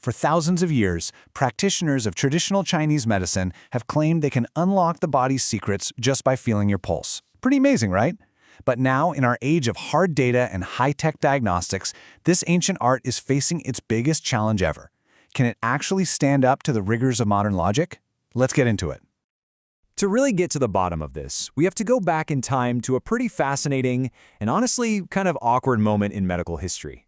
For thousands of years, practitioners of traditional Chinese medicine have claimed they can unlock the body's secrets just by feeling your pulse. Pretty amazing, right? But now, in our age of hard data and high-tech diagnostics, this ancient art is facing its biggest challenge ever. Can it actually stand up to the rigors of modern logic? Let's get into it. To really get to the bottom of this, we have to go back in time to a pretty fascinating and honestly kind of awkward moment in medical history.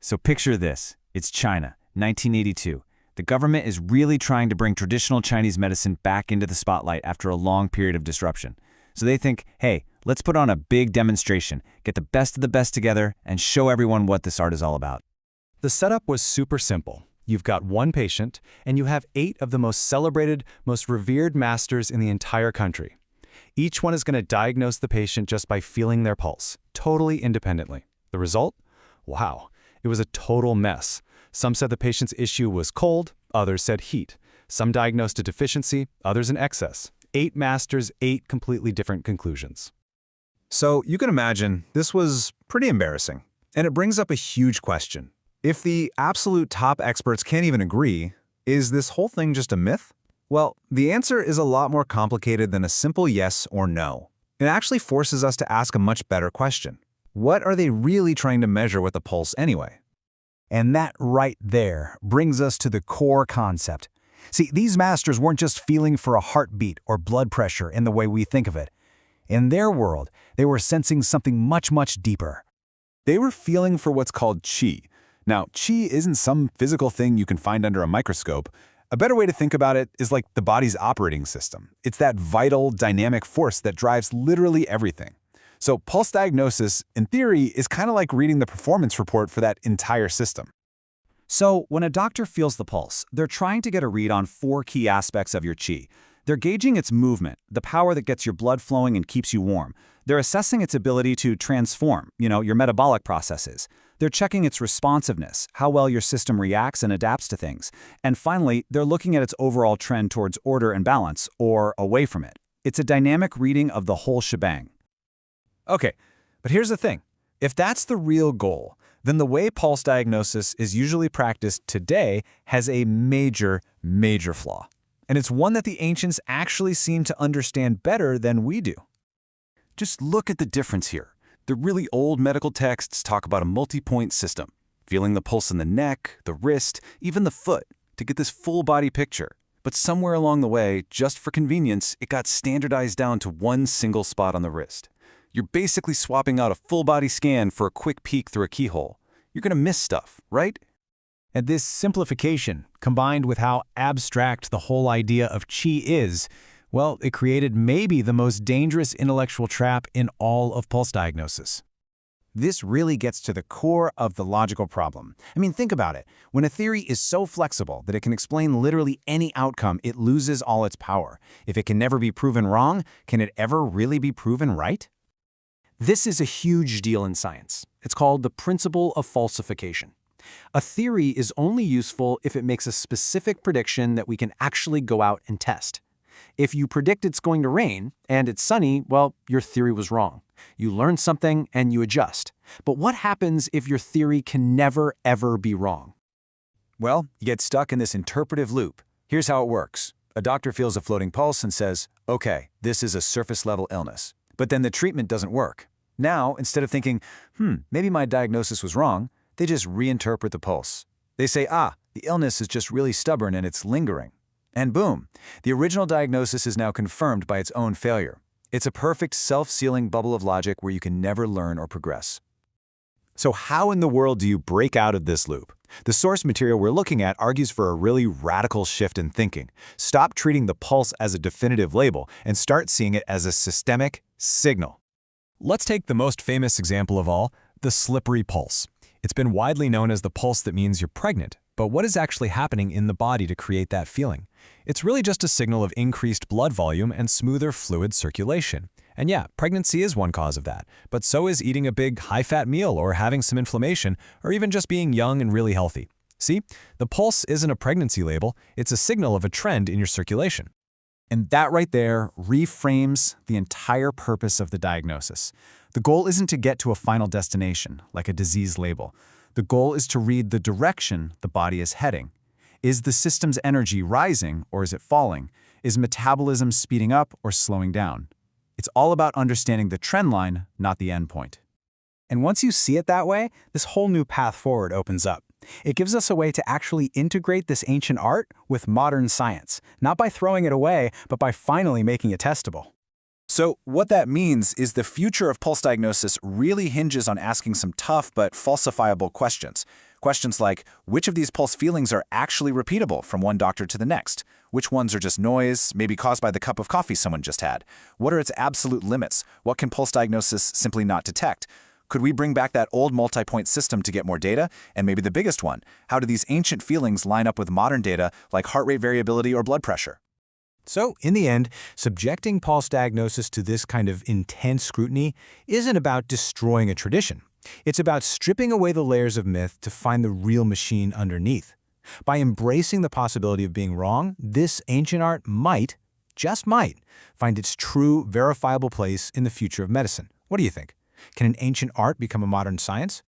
So picture this. It's China, 1982. The government is really trying to bring traditional Chinese medicine back into the spotlight after a long period of disruption. So they think, hey, let's put on a big demonstration, get the best of the best together, and show everyone what this art is all about. The setup was super simple. You've got one patient, and you have 8 of the most celebrated, most revered masters in the entire country. Each one is going to diagnose the patient just by feeling their pulse, totally independently. The result? Wow, it was a total mess. Some said the patient's issue was cold, others said heat. Some diagnosed a deficiency, others an excess. 8 masters, 8 completely different conclusions. So you can imagine this was pretty embarrassing. And it brings up a huge question. If the absolute top experts can't even agree, is this whole thing just a myth? Well, the answer is a lot more complicated than a simple yes or no. It actually forces us to ask a much better question. What are they really trying to measure with the pulse anyway? And that right there brings us to the core concept. See, these masters weren't just feeling for a heartbeat or blood pressure in the way we think of it. In their world, they were sensing something much, much deeper. They were feeling for what's called qi. Now, qi isn't some physical thing you can find under a microscope. A better way to think about it is like the body's operating system. It's that vital, dynamic force that drives literally everything. So pulse diagnosis, in theory, is kind of like reading the performance report for that entire system. So when a doctor feels the pulse, they're trying to get a read on 4 key aspects of your qi. They're gauging its movement, the power that gets your blood flowing and keeps you warm. They're assessing its ability to transform, your metabolic processes. They're checking its responsiveness, how well your system reacts and adapts to things. And finally, they're looking at its overall trend towards order and balance, or away from it. It's a dynamic reading of the whole shebang. Okay, but here's the thing. If that's the real goal, then the way pulse diagnosis is usually practiced today has a major, major flaw. And it's one that the ancients actually seem to understand better than we do. Just look at the difference here. The really old medical texts talk about a multi-point system, feeling the pulse in the neck, the wrist, even the foot, to get this full body picture. But somewhere along the way, just for convenience, it got standardized down to one single spot on the wrist. You're basically swapping out a full-body scan for a quick peek through a keyhole. You're going to miss stuff, right? And this simplification, combined with how abstract the whole idea of qi is, well, it created maybe the most dangerous intellectual trap in all of pulse diagnosis. This really gets to the core of the logical problem. Think about it. When a theory is so flexible that it can explain literally any outcome, it loses all its power. If it can never be proven wrong, can it ever really be proven right? This is a huge deal in science. It's called the principle of falsification. A theory is only useful if it makes a specific prediction that we can actually go out and test. If you predict it's going to rain and it's sunny, well, your theory was wrong. You learn something and you adjust. But what happens if your theory can never, ever be wrong? Well, you get stuck in this interpretive loop. Here's how it works. A doctor feels a floating pulse and says, okay, this is a surface-level illness. But then the treatment doesn't work. Now, instead of thinking, maybe my diagnosis was wrong, they just reinterpret the pulse. They say, the illness is just really stubborn and it's lingering. And boom, the original diagnosis is now confirmed by its own failure. It's a perfect self-sealing bubble of logic where you can never learn or progress. So how in the world do you break out of this loop? The source material we're looking at argues for a really radical shift in thinking. Stop treating the pulse as a definitive label and start seeing it as a systemic signal. Let's take the most famous example of all, the slippery pulse. It's been widely known as the pulse that means you're pregnant, but what is actually happening in the body to create that feeling? It's really just a signal of increased blood volume and smoother fluid circulation. And yeah, pregnancy is one cause of that, but so is eating a big, high-fat meal or having some inflammation, or even just being young and really healthy. See, the pulse isn't a pregnancy label, it's a signal of a trend in your circulation. And that right there reframes the entire purpose of the diagnosis. The goal isn't to get to a final destination, like a disease label. The goal is to read the direction the body is heading. Is the system's energy rising or is it falling? Is metabolism speeding up or slowing down? It's all about understanding the trend line, not the endpoint. And once you see it that way, this whole new path forward opens up. It gives us a way to actually integrate this ancient art with modern science, not by throwing it away, but by finally making it testable. So what that means is the future of pulse diagnosis really hinges on asking some tough but falsifiable questions. Questions like, which of these pulse feelings are actually repeatable from one doctor to the next? Which ones are just noise, maybe caused by the cup of coffee someone just had? What are its absolute limits? What can pulse diagnosis simply not detect? Could we bring back that old multi-point system to get more data? And maybe the biggest one, how do these ancient feelings line up with modern data like heart rate variability or blood pressure? So, in the end, subjecting pulse diagnosis to this kind of intense scrutiny isn't about destroying a tradition. It's about stripping away the layers of myth to find the real machine underneath. By embracing the possibility of being wrong, this ancient art might, just might, find its true, verifiable place in the future of medicine. What do you think? Can an ancient art become a modern science?